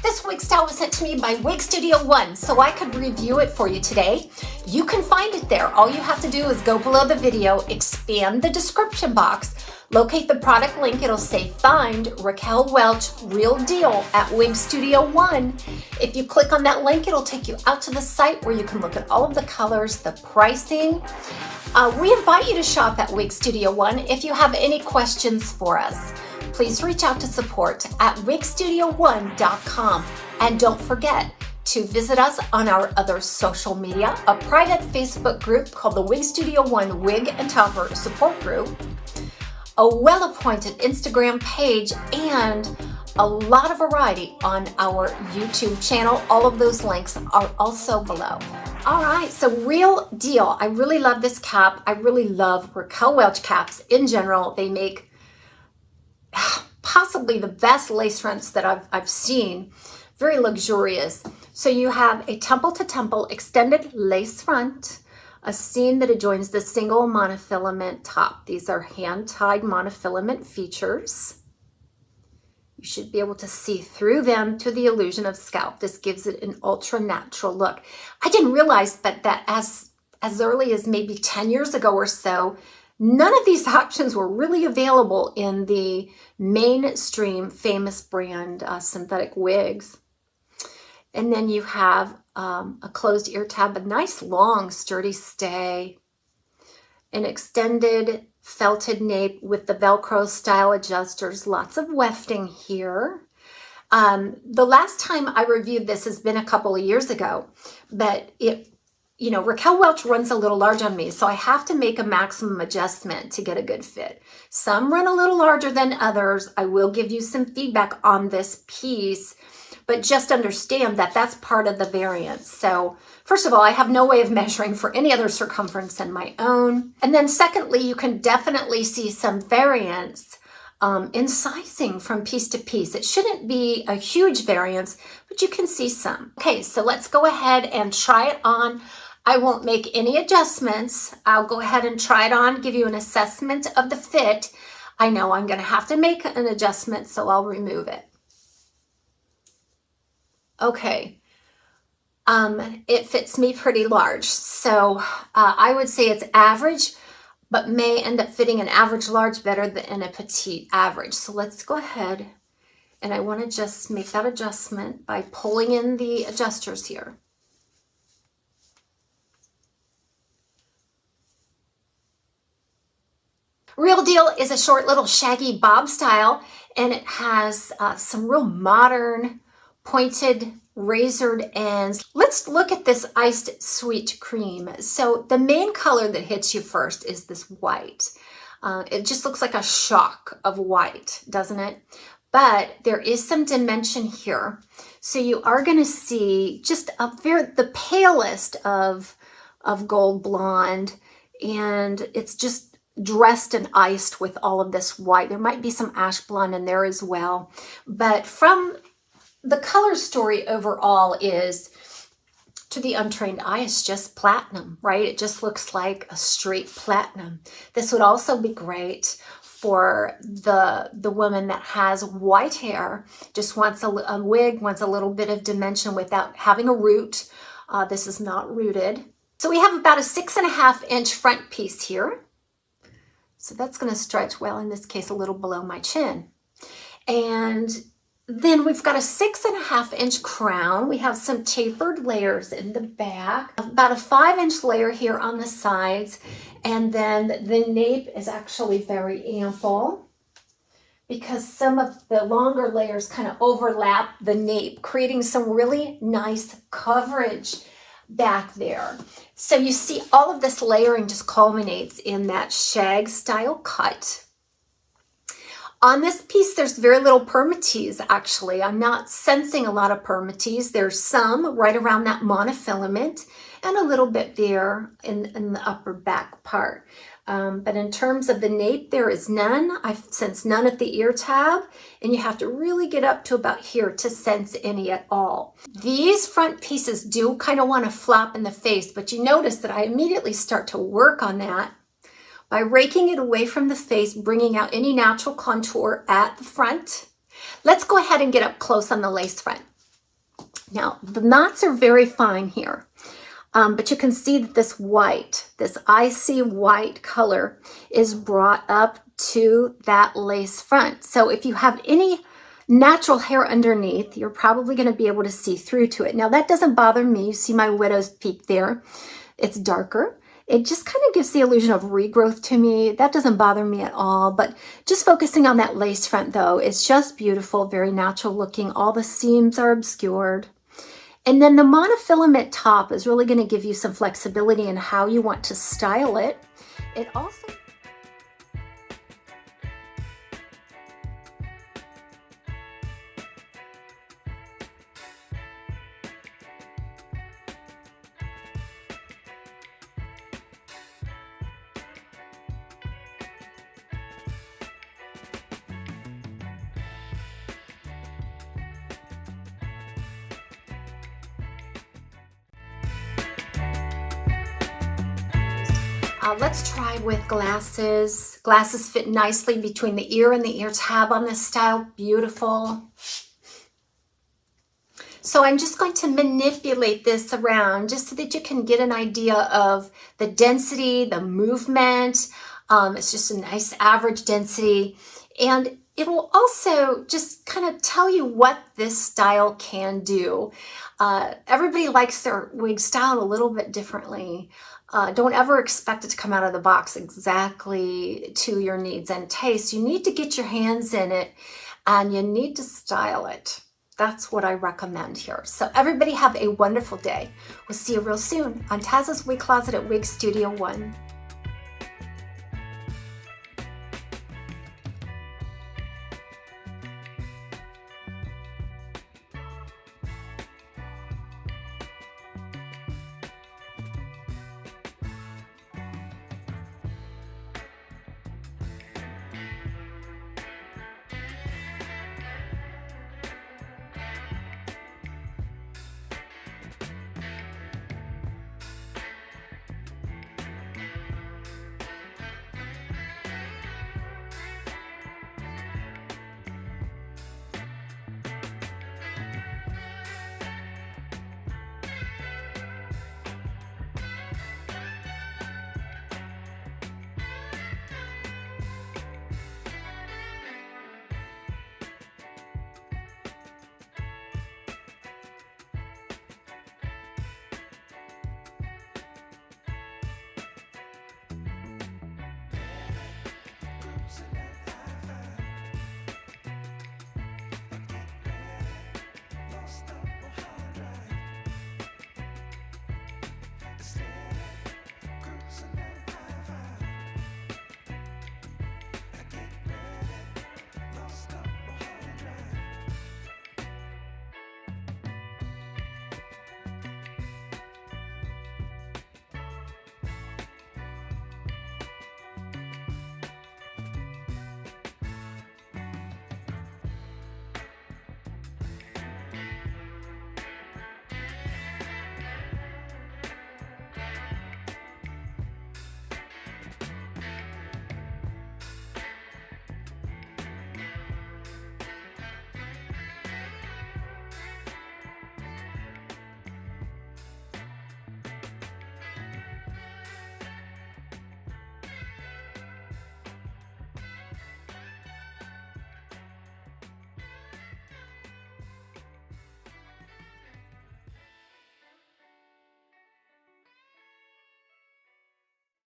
This wig style was sent to me by Wig Studio One, so I could review it for you today. You can find it there. All you have to do is go below the video, expand the description box, locate the product link. It'll say find Raquel Welch Real Deal at Wig Studio One. If you click on that link, it'll take you out to the site where you can look at all of the colors, the pricing. We invite you to shop at Wig Studio One. If you have any questions for us, please reach out to support at wigstudio1.com. And don't forget to visit us on our other social media, a private Facebook group called the Wig Studio One Wig and Topper Support Group, a well-appointed Instagram page, and a lot of variety on our YouTube channel. All of those links are also below. All right, so Real Deal. I really love this cap. I really love Raquel Welch caps in general. They make possibly the best lace fronts that I've seen. Very luxurious. So you have a temple to temple extended lace front, a seam that adjoins the single monofilament top. These are hand-tied monofilament features. You should be able to see through them to the illusion of scalp. This gives it an ultra natural look. I didn't realize that as early as maybe 10 years ago or so, none of these options were really available in the mainstream famous brand synthetic wigs. And then you have a closed ear tab, a nice long sturdy stay, an extended felted nape with the Velcro style adjusters, lots of wefting here. The last time I reviewed this has been a couple of years ago, but Raquel Welch runs a little large on me, so I have to make a maximum adjustment to get a good fit. Some run a little larger than others. I will give you some feedback on this piece, but just understand that that's part of the variance. So first of all, I have no way of measuring for any other circumference than my own. And then secondly, you can definitely see some variance in sizing from piece to piece. It shouldn't be a huge variance, but you can see some. Okay, so let's go ahead and try it on. I won't make any adjustments. I'll go ahead and try it on, give you an assessment of the fit. I know I'm gonna have to make an adjustment, so I'll remove it. Okay, it fits me pretty large. So I would say it's average, but may end up fitting an average large better than a petite average. So let's go ahead, and I want to just make that adjustment by pulling in the adjusters here. Real Deal is a short little shaggy bob style, and it has some real modern pointed razored ends. Let's look at this iced sweet cream. So the main color that hits you first is this white. It just looks like a shock of white, doesn't it? But there is some dimension here. So you are going to see just the palest of gold blonde, and it's just dressed and iced with all of this white. There might be some ash blonde in there as well. But from the color story overall is, to the untrained eye, it's just platinum, right? It just looks like a straight platinum. This would also be great for the woman that has white hair, just wants a wig, wants a little bit of dimension without having a root. This is not rooted. So we have about a 6.5 inch front piece here. So that's going to stretch, well, in this case, a little below my chin. And then we've got a 6.5 inch crown. We have some tapered layers in the back, about a 5 inch layer here on the sides. And then the nape is actually very ample because some of the longer layers kind of overlap the nape, creating some really nice coverage back there. So you see all of this layering just culminates in that shag style cut. On this piece, there's very little permatease, actually. I'm not sensing a lot of permatease. There's some right around that monofilament and a little bit there in the upper back part. But in terms of the nape, there is none. I've sensed none at the ear tab, and you have to really get up to about here to sense any at all. These front pieces do kind of want to flop in the face, but you notice that I immediately start to work on that by raking it away from the face, bringing out any natural contour at the front. Let's go ahead and get up close on the lace front. Now, the knots are very fine here, but you can see that this white, this icy white color is brought up to that lace front. So if you have any natural hair underneath, you're probably going to be able to see through to it. Now, that doesn't bother me. You see my widow's peak there. It's darker. It just kind of gives the illusion of regrowth to me. That doesn't bother me at all, but just focusing on that lace front though, it's just beautiful, very natural looking. All the seams are obscured. And then the monofilament top is really going to give you some flexibility in how you want to style it. It also... let's try with glasses. Glasses fit nicely between the ear and the ear tab on this style. Beautiful. So I'm just going to manipulate this around just so that you can get an idea of the density, the movement. It's just a nice average density. And it will also just kind of tell you what this style can do. Everybody likes their wig styled a little bit differently. Don't ever expect it to come out of the box exactly to your needs and tastes. You need to get your hands in it and you need to style it. That's what I recommend here. So everybody have a wonderful day. We'll see you real soon on Taz's Wig Closet at Wig Studio 1.